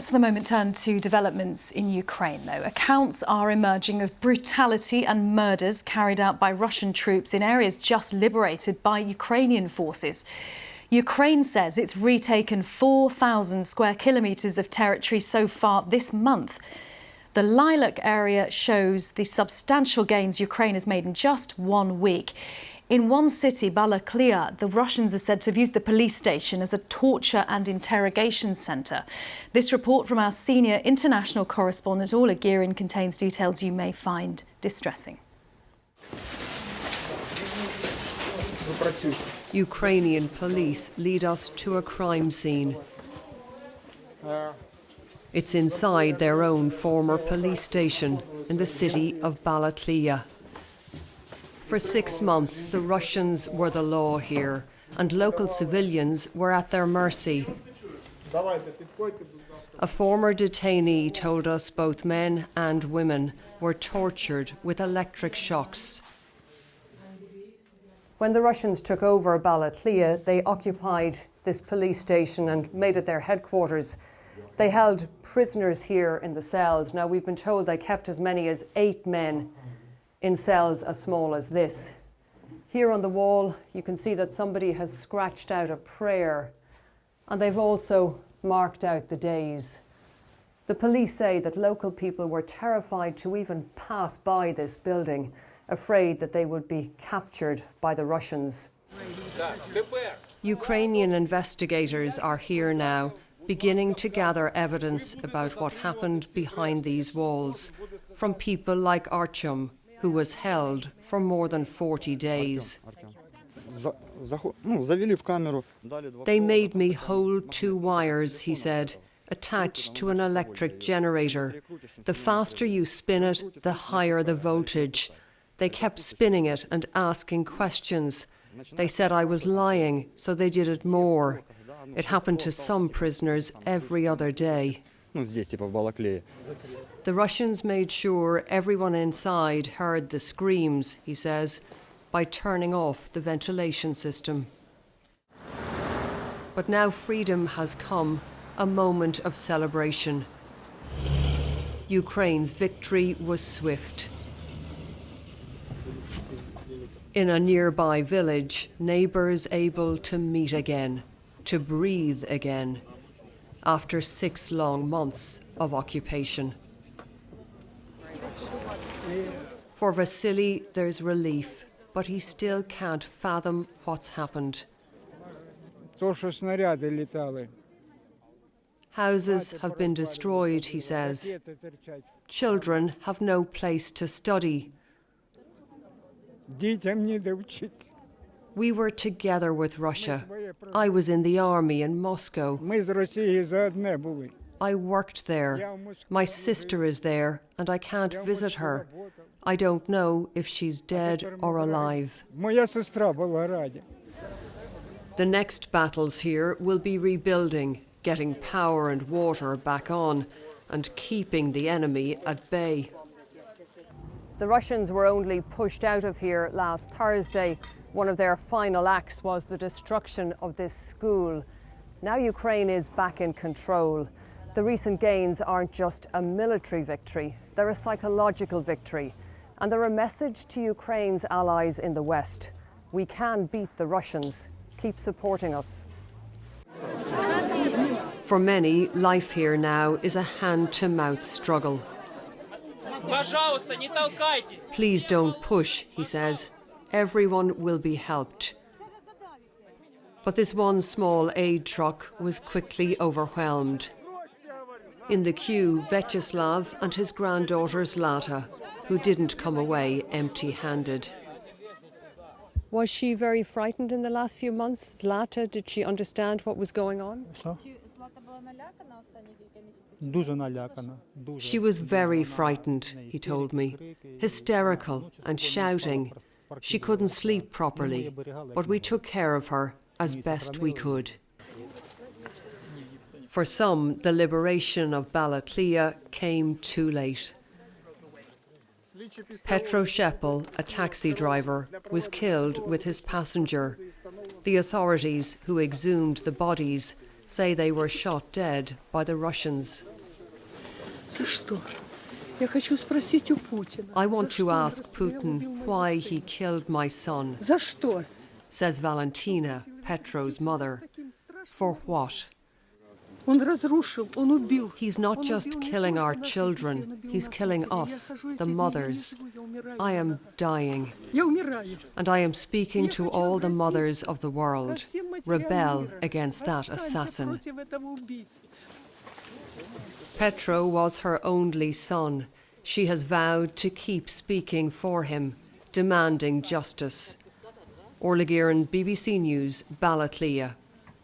Let's for the moment turn to developments in Ukraine, though. Accounts are emerging of brutality and murders carried out by Russian troops in areas just liberated by Ukrainian forces. Ukraine says it's retaken 4,000 square kilometres of territory so far this month. The Lilac area shows the substantial gains Ukraine has made in just 1 week. In one city, Balakliya, the Russians are said to have used the police station as a torture and interrogation centre. This report from our senior international correspondent, Ola Girin, contains details you may find distressing. Ukrainian police lead us to a crime scene. It's inside their own former police station in the city of Balakliya. For 6 months, the Russians were the law here, and local civilians were at their mercy. A former detainee told us both men and women were tortured with electric shocks. When the Russians took over Balakliya, they occupied this police station and made it their headquarters. They held prisoners here in the cells. Now, we've been told they kept as many as 8 men in cells as small as this. Here on the wall, you can see that somebody has scratched out a prayer, and they've also marked out the days. The police say that local people were terrified to even pass by this building, afraid that they would be captured by the Russians. Ukrainian investigators are here now, beginning to gather evidence about what happened behind these walls, from people like Artyom, who was held for more than 40 days. They made me hold 2 wires, he said, attached to an electric generator. The faster you spin it, the higher the voltage. They kept spinning it and asking questions. They said I was lying, so they did it more. It happened to some prisoners every other day. The Russians made sure everyone inside heard the screams, he says, by turning off the ventilation system. But now freedom has come, a moment of celebration. Ukraine's victory was swift. In a nearby village, neighbours able to meet again, to breathe again, after 6 long months of occupation. For Vasily, there's relief, but he still can't fathom what's happened. Houses have been destroyed, he says. Children have no place to study. We were together with Russia. I was in the army in Moscow. I worked there. My sister is there, and I can't visit her. I don't know if she's dead or alive. The next battles here will be rebuilding, getting power and water back on, and keeping the enemy at bay. The Russians were only pushed out of here last Thursday. One of their final acts was the destruction of this school. Now Ukraine is back in control. The recent gains aren't just a military victory, they're a psychological victory. And they're a message to Ukraine's allies in the West. We can beat the Russians. Keep supporting us. For many, life here now is a hand-to-mouth struggle. Please don't push, he says. Everyone will be helped. But this one small aid truck was quickly overwhelmed. In the queue, Vyacheslav and his granddaughter Zlata, who didn't come away empty-handed. Was she very frightened in the last few months? Zlata, did she understand what was going on? She was very frightened, he told me, hysterical and shouting. She couldn't sleep properly, but we took care of her as best we could. For some, the liberation of Balakliya came too late. Petro Shepel, a taxi driver, was killed with his passenger. The authorities, who exhumed the bodies, say they were shot dead by the Russians. I want to ask Putin why he killed my son, says Valentina, Petro's mother. For what? He's not just killing our children, he's killing us, the mothers. I am dying. And I am speaking to all the mothers of the world. Rebel against that assassin. Petro was her only son. She has vowed to keep speaking for him, demanding justice. Orla Gearan, BBC News, Balakliya.